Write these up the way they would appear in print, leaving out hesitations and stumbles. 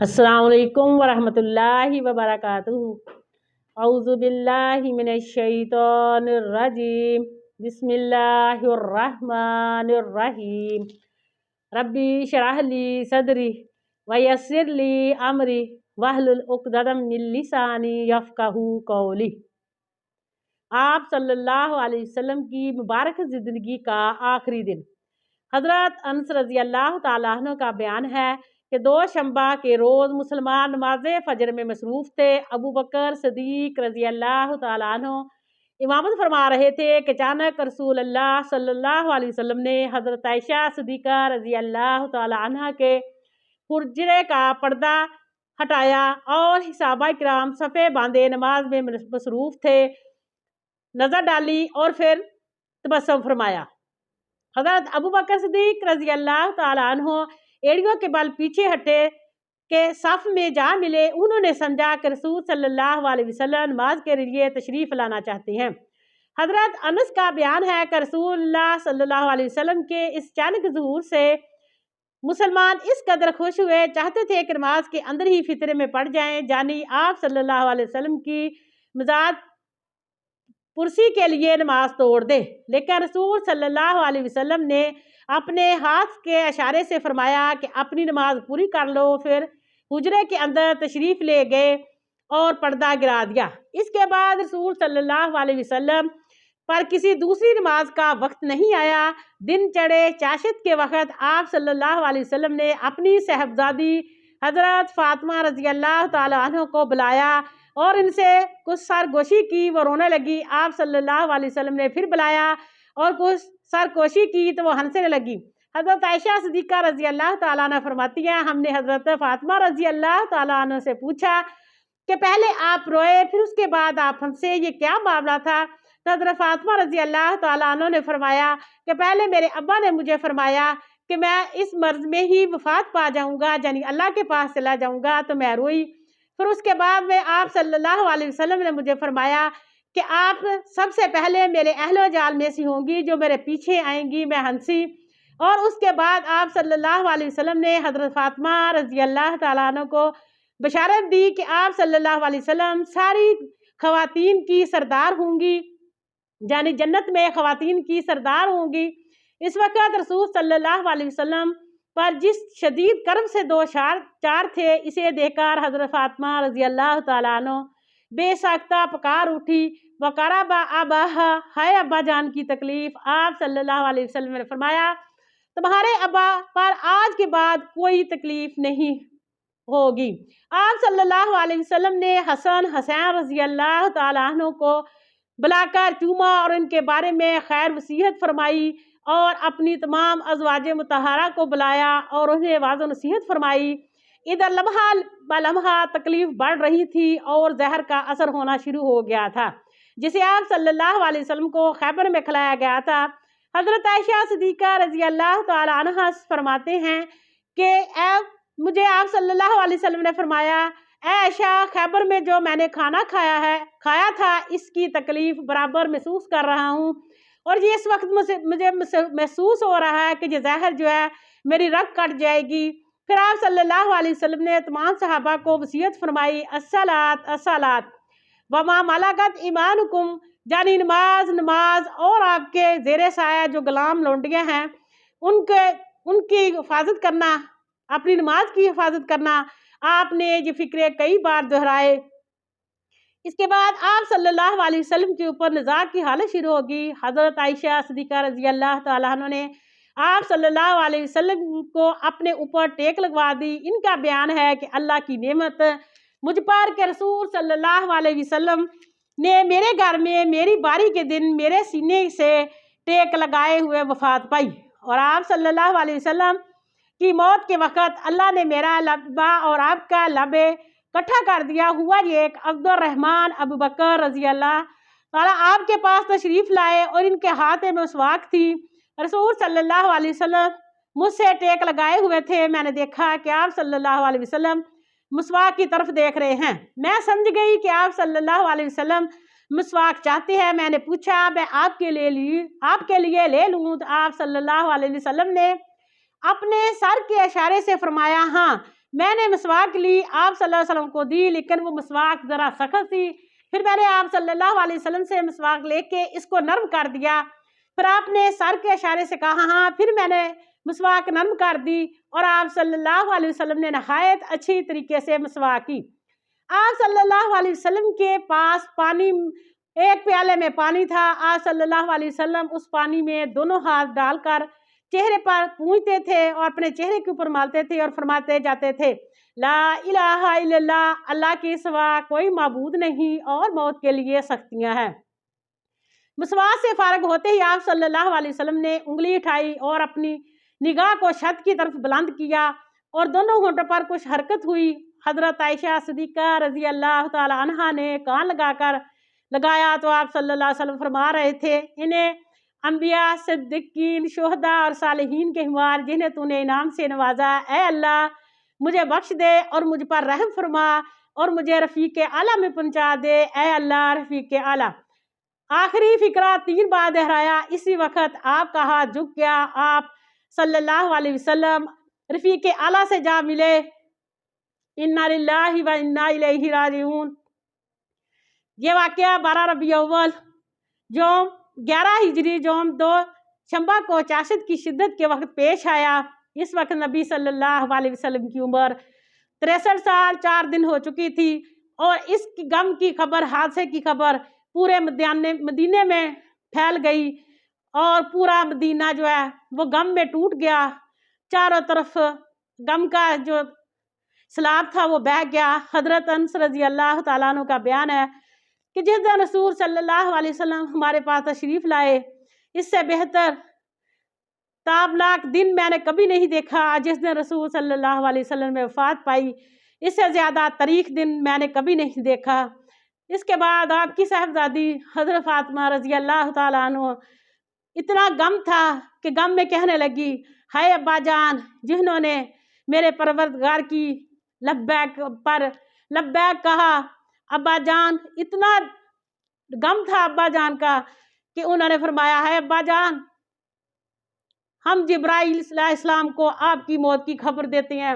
अस्सलाम वालेकुम वरहमतुल्लाहि वबरकातुहू। औज़ु बिल्लाहि मिनश्शैतानिर्रजीम। बिस्मिल्लाहिर्रहमानिर्रहीम। रब्बी शरह ली सदरी वयस्सिर ली अमरी वहलुल उक़दतम मिन लिसानी यफ़क़हू क़ौली। आप सल्लल्लाहु अलैहि वसल्लम की मुबारक ज़िंदगी का आखिरी दिन। हज़रत अनस रज़ी अल्लाह तआला अन्हु का बयान है कि दोशंबा के रोज़ मुसलमान नमाज फ़जर में मसरूफ़ थे। अबू बकर सिद्दीक़ रज़ी अल्लाह तआला अन्हु इमामत फरमा रहे थे कि अचानक रसूल अल्लाह सल्लल्लाहु अलैहि वसल्लम ने हज़रत आयशा सिद्दीक़ा रज़ी अल्लाह तआला अन्हा के हुज्रे का पर्दा हटाया और सहाबा किराम सफ़े बांधे नमाज में मसरूफ़ थे। नज़र डाली और फिर तबस्सुम फरमाया। हज़रत अबू बकर सिद्दीक़ रज़ी अल्लाह तआला अन्हु एड़ियों के बल पीछे हटे के सफ़ में जा मिले। उन्होंने समझा कि रसूल सल्लल्लाहु अलैहि वसल्लम नमाज के लिए तशरीफ़ लाना चाहते हैं। हज़रत अनस का बयान है कि रसूलुल्लाह सल्लल्लाहु अलैहि वसल्लम के इस अचानक ज़ुहूर से मुसलमान इस कदर खुश हुए, चाहते थे कि नमाज के अंदर ही फितरे में पड़ जाएं, यानी आप सल्लल्लाहु अलैहि वसल्लम की मज़ाद पुरसी के लिए नमाज तोड़ दे। लेकिन रसूल सल्लल्लाहु अलैहि वसल्लम ने अपने हाथ के इशारे से फरमाया कि अपनी नमाज पूरी कर लो। फिर हुजरे के अंदर तशरीफ़ ले गए और पर्दा गिरा दिया। इसके बाद रसूल सल्लल्लाहु अलैहि वसल्लम पर किसी दूसरी नमाज का वक्त नहीं आया। दिन चढ़े चाशत के वक़्त आप सल्लल्लाहु अलैहि वसल्लम ने अपनी साहबजादी हज़रत फ़ातिमा रज़ी अल्लाह तआला अन्हा को बुलाया और इनसे कुछ सरगोशी की। वो रोने लगी। आप सल्लल्लाहु अलैहि वसल्लम ने फिर बुलाया और कुछ सरगोशी की तो वो हंसने लगी। हज़रत आयशा सिद्दीक़ा रज़ी अल्लाह तआला अन्हा फरमाती हैं, हमने हज़रत फ़ातिमा रज़ी अल्लाह तआला अन्हा से पूछा कि पहले आप रोए फिर उसके बाद आप हंसे, ये क्या मामला था? तो हज़रत फ़ातिमा रज़ी अल्लाह तआला अन्हा ने फरमाया कि पहले मेरे अब्बा ने मुझे फरमाया कि मैं इस मर्ज़ में ही वफ़ात पा जाऊँगा, यानी अल्लाह के पास चला जाऊँगा, तो मैं रोई। फिर उसके बाद में आप सल्लल्लाहु अलैहि वसल्लम ने मुझे फरमाया कि आप सबसे पहले मेरे अहलो जाल में से होंगी, जो मेरे पीछे आएंगी। मैं हंसी। और उसके बाद आप सल्लल्लाहु अलैहि वसल्लम ने हज़रत फ़ातिमा रज़ी अल्लाह तआला अन्हा को बशारत दी कि आप सल्लल्लाहु अलैहि वसल्लम सारी ख़वातीन की सरदार होंगी, यानी जन्नत में ख़वातीन की सरदार होंगी। इस वक़्त रसूल सल्लल्लाहु अलैहि वसल्लम पर जिस शदीद कर्ब से दो चार थे, इसे देखकर हज़रत फ़ातिमा रज़ी अल्लाह तआला अन्हा बेसाख्ता पुकार उठी, वक़रबा अबाहा, हाय अब्बा जान की तकलीफ़। आप सल्लल्लाहु अलैहि वसल्लम ने फरमाया, तुम्हारे अब्बा पर आज के बाद कोई तकलीफ़ नहीं होगी। आप सल्लल्लाहु अलैहि वसल्लम ने हसन हुसैन रज़ी अल्लाह तआला अन्हु को बुलाकर चूमा और इनके बारे में खैर वसीयत फरमाई और अपनी तमाम अज़वाजे मुतहरा को बुलाया और उन्हें वाज़ो नसीहत फरमाई। इधर लम्हा ब लम्हा तकलीफ़ बढ़ रही थी और जहर का असर होना शुरू हो गया था, जिसे आप सल्लल्लाहु अलैहि वसल्लम को खैबर में खिलाया गया था। हज़रत आयशा सिद्दीक़ा रज़ी अल्लाह तआला अन्हा फरमाते हैं कि मुझे आप सल्लल्लाहु अलैहि वसल्लम ने फरमाया, ऐ आयशा, खैबर में जो मैंने खाना खाया था, इसकी तकलीफ़ बराबर महसूस कर रहा हूँ और ये इस वक्त मुझे महसूस हो रहा है कि ये जहर जो है मेरी रग कट जाएगी। फिर आप सल्लल्लाहु अलैहि वसल्लम ने तमाम सहाबा को वसीयत फरमाई, अस्सलात अस्सलात वमा मलकत ईमानुकुम, यानी नमाज और आपके ज़ेरे साया जो गुलाम लौंडियाँ हैं उनकी हिफाजत करना, अपनी नमाज की हिफाजत करना। आपने ये फ़िक्रे कई बार दोहराए। इसके बाद आप सल्लल्लाहु अलैहि वसल्लम के ऊपर निज़ा की हालत शुरू होगी। हज़रत आयशा सिद्दीक़ा रज़ी अल्लाह तआला अन्हा ने आप सल्लल्लाहु अलैहि वसल्लम को अपने ऊपर टेक लगवा दी। इनका बयान है कि अल्लाह की नेमत मुझ पर के रसूल सल्लल्लाहु अलैहि वसल्लम ने मेरे घर में मेरी बारी के दिन मेरे सीने से टेक लगाए हुए वफ़ात पाई और आप सल्लल्लाहु अलैहि वसल्लम की मौत के वक़्त अल्लाह ने मेरा लब्बा और आपका लबे इकट्ठा कर दिया। हुआ ये एक अब्दुर्रहमान अबू बकर रज़ी अल्लाह ताला आपके पास तशरीफ़ लाए और इनके हाथ में मिसवाक थी। रसूल सल्लल्लाहु अलैहि वसल्लम मुझसे टेक लगाए हुए थे। मैंने देखा कि आप सल्लल्लाहु अलैहि वसल्लम मिसवाक की तरफ देख रहे हैं। मैं समझ गई कि आप सल्लल्लाहु अलैहि वसल्लम मिसवाक चाहते हैं। मैंने पूछा, मैं आपके लिए ले लूँ? तो आप सल्लल्लाहु अलैहि वसल्लम ने अपने सर के इशारे से फरमाया, हाँ। میں نے مسواک لی، آپ صلی اللہ علیہ وسلم کو دی، لیکن وہ مسواک ذرا سخت تھی۔ پھر میں نے آپ صلی اللہ علیہ وسلم سے مسواک لے کے اس کو نرم کر دیا۔ پھر آپ نے سر کے اشارے سے کہا ہاں، پھر میں نے مسواک نرم کر دی اور آپ صلی اللہ علیہ وسلم نے نہایت اچھی طریقے سے مسواک کی۔ آپ صلی اللہ علیہ وسلم کے پاس پانی، ایک پیالے میں پانی تھا۔ آپ صلی اللہ علیہ وسلم اس پانی میں دونوں ہاتھ ڈال کر چہرے پر پونچھتے تھے اور اپنے چہرے کے اوپر مالتے تھے اور فرماتے جاتے تھے لا الہ الا اللہ، اللہ کے سوا کوئی معبود نہیں اور موت کے لیے سختیاں ہیں۔ مسواک سے فارغ ہوتے ہی آپ صلی اللہ علیہ وسلم نے انگلی اٹھائی اور اپنی نگاہ کو چھت کی طرف بلند کیا اور دونوں ہونٹوں پر کچھ حرکت ہوئی۔ حضرت عائشہ صدیقہ رضی اللہ تعالی عنہا نے کان لگا کر لگایا تو آپ صلی اللہ علیہ وسلم فرما رہے تھے انہیں انبیاء، صدیقین، شہداء اور صالحین کے ہموار جنہیں تو نے انعام سے نوازا، اے اللہ مجھے بخش دے اور مجھ پر رحم فرما اور مجھے رفیق اعلیٰ میں پہنچا دے، اے اللہ رفیق اعلیٰ۔ آخری فقرہ 3 بار دہرایا۔ اسی وقت آپ کا ہاتھ جھک گیا، آپ صلی اللہ علیہ وسلم رفیق اعلیٰ سے جا ملے۔ انا للہ و انا الیہ راجعون۔ یہ واقعہ 12 ربیع اول یوم 11 ہجری یوم 2 شنبہ کو چاشت کی شدت کے وقت پیش آیا۔ اس وقت نبی صلی اللہ علیہ وسلم کی عمر 63 سال 4 دن ہو چکی تھی اور اس کی غم کی خبر، حادثے کی خبر پورے مدینے میں پھیل گئی اور پورا مدینہ جو ہے وہ غم میں ٹوٹ گیا۔ چاروں طرف غم کا جو سیلاب تھا وہ بہہ گیا۔ حضرت انس رضی اللہ تعالیٰ عنہ کا بیان ہے کہ جس دن رسول صلی اللہ علیہ وسلم ہمارے پاس تشریف لائے، اس سے بہتر تابناک دن میں نے کبھی نہیں دیکھا۔ جس دن رسول صلی اللہ علیہ وسلم نے وفات پائی، اس سے زیادہ تاریخ دن میں نے کبھی نہیں دیکھا۔ اس کے بعد آپ کی صاحبزادی حضرت فاطمہ رضی اللہ تعالیٰ عنہ اتنا غم تھا کہ غم میں کہنے لگی ہائے ابا جان، جنہوں نے میرے پروردگار کی لبیک پر لبیک کہا۔ ابا جان، اتنا غم تھا ابا جان کا کہ انہوں نے فرمایا ہے ابا جان، ہم جبرائیل علیہ السلام کو آپ کی موت کی خبر دیتے ہیں۔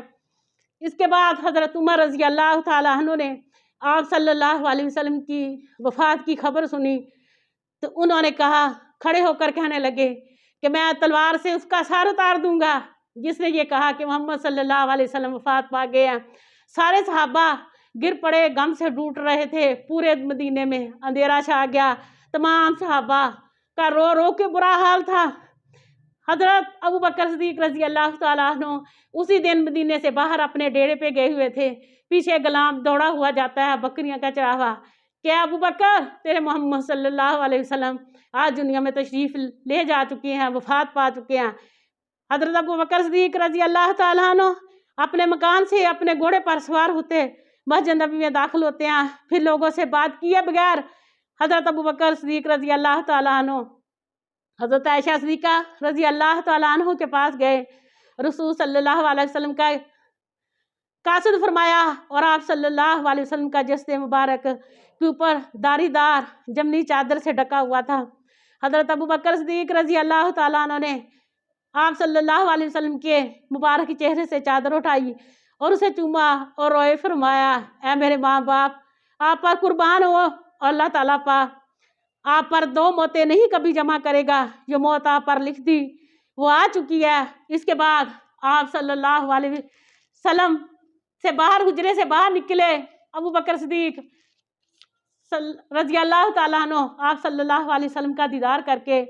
اس کے بعد حضرت عمر رضی اللہ تعالیٰ عنہ نے آپ صلی اللہ علیہ وسلم کی وفات کی خبر سنی تو انہوں نے کہا، کھڑے ہو کر کہنے لگے کہ میں تلوار سے اس کا سر اتار دوں گا جس نے یہ کہا کہ محمد صلی اللہ علیہ وسلم وفات پا گئے ہیں۔ سارے صحابہ گر پڑے، غم سے ڈوٹ رہے تھے۔ پورے مدینے میں اندھیرا چھا گیا، تمام صحابہ کا رو رو کے برا حال تھا۔ حضرت ابو بکر صدیق رضی اللہ تعالیٰ عنہ اسی دن مدینے سے باہر اپنے ڈیرے پہ گئے ہوئے تھے۔ پیچھے غلام دوڑا ہوا جاتا ہے بکریاں کا چراغا کہ ابو بکر، تیرے محمد صلی اللہ علیہ وسلم آج دنیا میں تشریف لے جا چکے ہیں، وفات پا چکے ہیں۔ حضرت ابو بکر صدیق رضی اللہ تعالیٰ عنہ اپنے مکان سے اپنے گھوڑے پر سوار ہوتے مسجد نبی میں داخل ہوتے ہیں، پھر لوگوں سے بات کیے بغیر حضرت ابو بکر صدیق رضی اللہ تعالیٰ عنہ حضرت عائشہ صدیقہ رضی اللہ تعالیٰ عنہ کے پاس گئے، رسول صلی اللہ علیہ وسلم کا قاصد فرمایا اور آپ صلی اللہ علیہ وسلم کا جسد مبارک کے اوپر داری دار جمنی چادر سے ڈھکا ہوا تھا۔ حضرت ابو بکر صدیق رضی اللہ تعالیٰ عنہ نے آپ صلی اللہ علیہ وسلم کے مبارک چہرے سے چادر اٹھائی اور اسے چوما اور روئے، فرمایا اے میرے ماں باپ، آپ پر قربان ہو، اور اللہ تعالیٰ آپ پر 2 موتیں نہیں کبھی جمع کرے گا۔ جو موت آپ پر لکھ دی وہ آ چکی ہے۔ اس کے بعد آپ صلی اللہ علیہ وسلم سے باہر، حجرے سے باہر نکلے۔ ابو بکر صدیق رضی اللہ تعالیٰ عنہ آپ صلی اللہ علیہ وسلم کا دیدار کر کے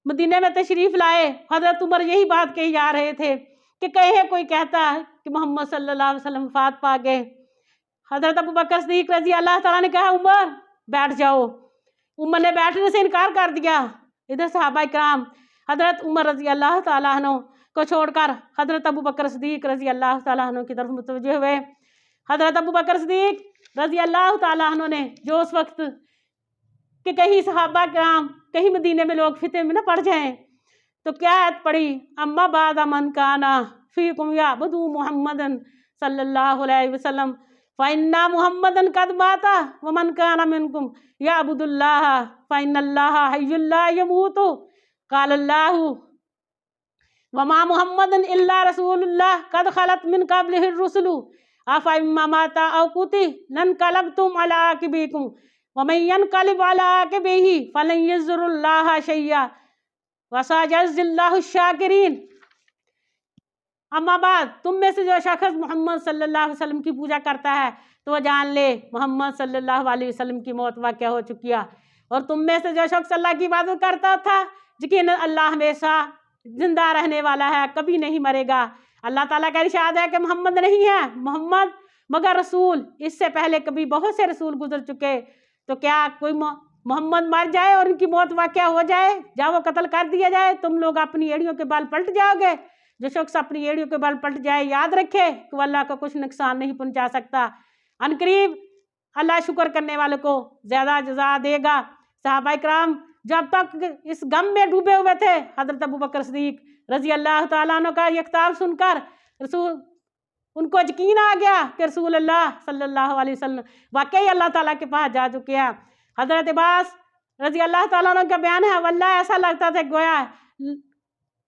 مدینے میں تشریف لائے۔ حضرت عمر یہی بات کہی جا رہے تھے کہ کہے کوئی کہتا ہے کہ محمد صلی اللہ علیہ وسلم وفات پا گئے۔ حضرت ابو بکر صدیق رضی اللہ تعالیٰ نے کہا عمر بیٹھ جاؤ۔ عمر نے بیٹھنے سے انکار کر دیا۔ ادھر صحابہ کرام حضرت عمر رضی اللہ تعالیٰ عنہ کو چھوڑ کر حضرت ابو بکر صدیق رضی اللہ تعالیٰ عنہ کی طرف متوجہ ہوئے۔ حضرت ابو بکر صدیق رضی اللہ تعالیٰ عنہ نے جو اس وقت کہ کہیں صحابہ کرام، کہیں مدینے میں لوگ فتنے میں نہ پڑ جائیں، تو کیا آیت پڑھی، اما بعد من کانا فیکم یعبد محمد صلی اللہ علیہ وسلم فإن محمدا قد مات ومن كان منكم يعبد الله فإن الله حي لا يموت قال الله वमा मुहम्मदन इल्ला रसूलुल्लाह कद खलत मिन क़ब्लिहिर रुसुलु अफ़इम्मा माता औ कुति लनक़लबतुम अला अक़िबिकुम वमन यनक़लिब अला अक़िबिही फ़लन यज़ुरुल्लाह शैय्या वसयजज़िल्लाहु शाकिरीन। अम्मा बाद, तुम में से जो शख्स मोहम्मद सल्लल्लाहु अलैहि वसल्लम की पूजा करता है तो वह जान ले मोहम्मद सल्लल्लाहु अलैहि वसल्लम की मौत वाक़या हो चुकी है। और तुम में से जो शख्स अल्लाह की इबादत करता था, यकीन अल्लाह हमेशा जिंदा रहने वाला है, कभी नहीं मरेगा। अल्लाह ताला का इरशाद है कि मोहम्मद नहीं है मोहम्मद मगर रसूल, इससे पहले कभी बहुत से रसूल गुजर चुके। तो क्या कोई मोहम्मद मर जाए और उनकी मौत वाक़या हो जाए, जब वो कत्ल कर दिया जाए, तुम लोग अपनी एड़ियों के बाल पलट जाओगे? जो शख्स अपनी एड़ियों के बाल पलट जाए, याद रखे कि वो अल्लाह को कुछ नुकसान नहीं पहुंचा सकता। अनकरीब अल्लाह शुक्र करने वालों को ज़्यादा जज़ा देगा। सहाबा इकराम जब तक इस गम में डूबे हुए थे, हज़रत अबू बकर सिद्दीक़ रज़ी अल्लाह तआला अन्हु का ये खिताब सुनकर रसूल उनको यकीन आ गया कि रसूल अल्लाह सल्लल्लाहु अलैहि वसल्लम वाकई अल्लाह ताला के पास जा चुके हैं। हज़रत अब्बास रज़ी अल्लाह तआला अन्हु का बयान है, वल्लाह ऐसा लगता था गोया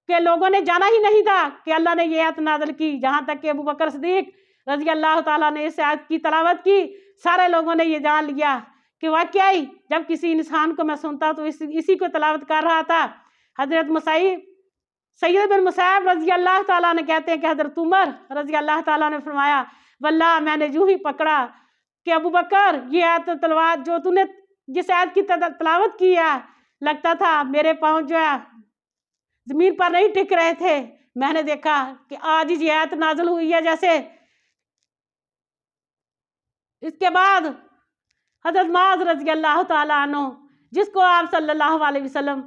कि लोगों ने जाना ही नहीं था कि अल्लाह ने ये आयत नाज़िल की। जहाँ तक कि अबू बकर सिद्दीक़ रज़ी अल्लाह तआला ने इस आयत की तिलावत की, सारे लोगों ने ये जान लिया कि वाकई जब किसी इंसान को मैं सुनता तो इसी को तिलावत कर रहा था। हज़रत सैयद बिन मुसैब रज़ी अल्लाह तआला ने कहते हैं कि हज़रत उमर रज़ी अल्लाह तआला ने फरमाया, वल्लाह मैंने यूं ही पकड़ा कि अबू बकर ये आयत तिलावत जो तूने जिस आयत की तिलावत की है, लगता था मेरे पाँव जो है ज़मीन पर नहीं टिक रहे थे। मैंने देखा कि आज ही ये आयत नाज़िल हुई है जैसे। इसके बाद हज़रत माज़ रज़ी अल्लाह तआला अन्हु, जिसको आप सल्लल्लाहु अलैहि वसल्लम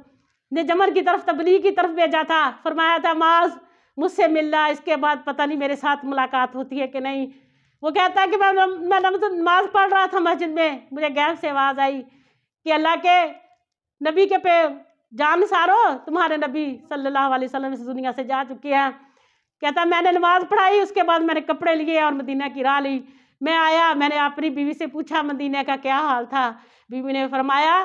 ने यमन की तरफ तबलीग की तरफ भेजा था, फरमाया था माज़ मुझसे मिलना, इसके बाद पता नहीं मेरे साथ मुलाकात होती है कि नहीं। वो कहता है कि मैं नमाज़ पढ़ रहा था मस्जिद में, मुझे गैब से आवाज़ आई कि अल्लाह के नबी के पे जान सारो, तुम्हारे नबी सल्लल्लाहु अलैहि वसल्लम इस दुनिया से जा चुके हैं। कहता मैंने नमाज़ पढ़ाई, उसके बाद मैंने कपड़े लिए और मदीना की राह ली। मैं आया, मैंने अपनी बीवी से पूछा मदीने का क्या हाल था। बीवी ने फरमाया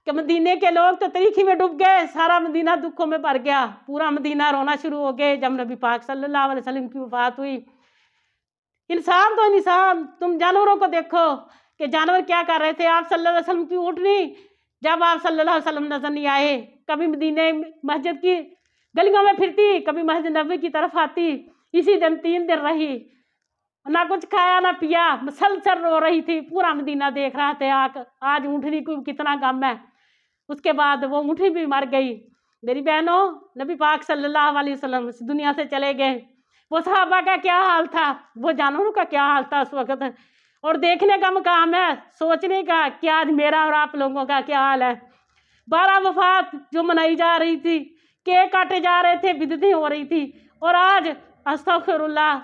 कि मदीने के लोग तो तरीक़ी में डूब गए, सारा मदीना दुखों में भर गया, पूरा मदीना रोना शुरू हो गए जब नबी पाक सल्लल्लाहु अलैहि वसल्लम की वफ़ात हुई। इंसान तो इंसान, तुम जानवरों को देखो कि जानवर क्या कर रहे थे। आप सल्लल्लाहु अलैहि वसल्लम की ऊँटनी जब आप सल्लल्लाहु अलैहि वसल्लम नजर नहीं आए, कभी मदीने मस्जिद की गलियों में फिरती, कभी मस्जिद नबी की तरफ आती। इसी दिन 3 दिन रही, ना कुछ खाया ना पिया, मसलसल रो रही थी, पूरा मदीना देख रहा था आज ऊँटनी को कितना गम है। उसके बाद वो ऊँटनी भी मर गई। मेरी बहनों, नबी पाक सल्लल्लाहु अलैहि वसल्लम इस दुनिया से चले गए। वो सहाबा का क्या हाल था, वो जानवरों का क्या हाल था उस वक़्त। और देखने का मुकाम है, सोचने का कि आज मेरा और आप लोगों का क्या हाल है। 12 वफ़ात जो मनाई जा रही थी, केक काटे जा रहे थे, बिदअतें हो रही थी, और आज अस्तग़फिरुल्लाह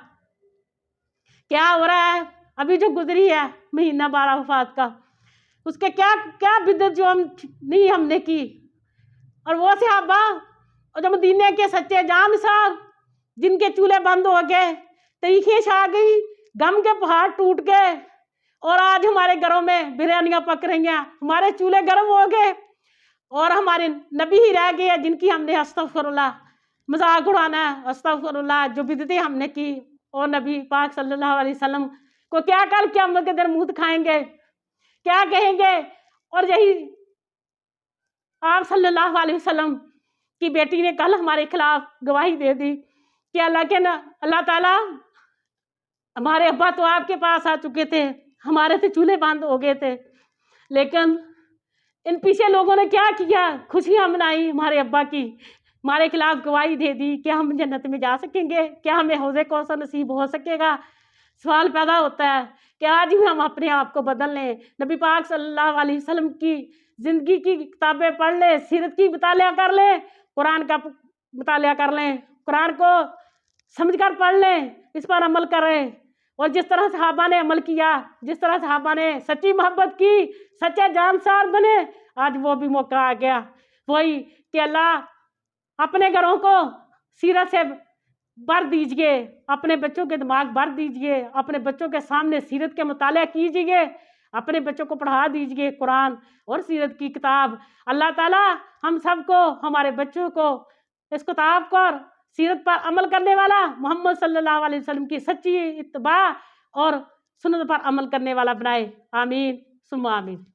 क्या हो रहा है। अभी जो गुजरी है महीना 12 वफ़ात का, उसके क्या क्या बिदअत जो हमने की। और वो सहाबा और जो मदीने के सच्चे जानसार, जिनके चूल्हे बंद हो गए, तरीक़े छा गई, गम के पहाड़ टूट गए, और आज हमारे घरों में बिरयानियाँ पक रही हैं, हमारे चूल्हे गर्म हो गए, और हमारे नबी ही रह गए जिनकी हमने अस्तग़फिरुल्लाह मजाक उड़ाना है। अस्तग़फिरुल्लाह जो बिदअतें हमने की, और नबी पाक सल्लल्लाहु अलैहि वसल्लम को क्या कल क़यामत के दिन मुँह दिखाएंगे, क्या कहेंगे। और यही आप सल्लल्लाहु अलैहि वसल्लम की बेटी ने कल हमारे खिलाफ गवाही दे दी कि अल्लाह ताला हमारे अब्बा तो आपके पास आ चुके थे, हमारे तो चूल्हे बंद हो गए थे, लेकिन इन पीछे लोगों ने क्या किया, खुशियाँ मनाई हमारे अब्बा की, हमारे खिलाफ गवाही दे दी। क्या हम जन्नत में जा सकेंगे, क्या हमें हौज़े कौसर नसीब हो सकेगा। सवाल पैदा होता है कि आज भी हम अपने आप को बदल लें, नबी पाक सल्लल्लाहु अलैहि वसल्लम की ज़िंदगी की किताबें पढ़ लें, सीरत की मुतालिया कर लें, कुरान का मुतालिया कर लें, कुरान को समझ कर पढ़ लें, इस पर अमल करें। और जिस तरह सहाबा ने अमल किया, जिस तरह सहाबा ने सच्ची मोहब्बत की, सच्चे जानसार बने, आज वो भी मौका आ गया। वही कि अल्लाह अपने घरों को सीरत से भर दीजिए, अपने बच्चों के दिमाग भर दीजिए, अपने बच्चों के सामने सीरत के मुतालिया कीजिए, अपने बच्चों को पढ़ा दीजिए कुरान और सीरत की किताब। अल्लाह ताला हम सबको, हमारे बच्चों को इस किताब को और سیرت پر عمل کرنے والا محمد صلی اللہ علیہ وسلم کی سچی اتباع اور سنت پر عمل کرنے والا بنائے، آمین ثم آمین۔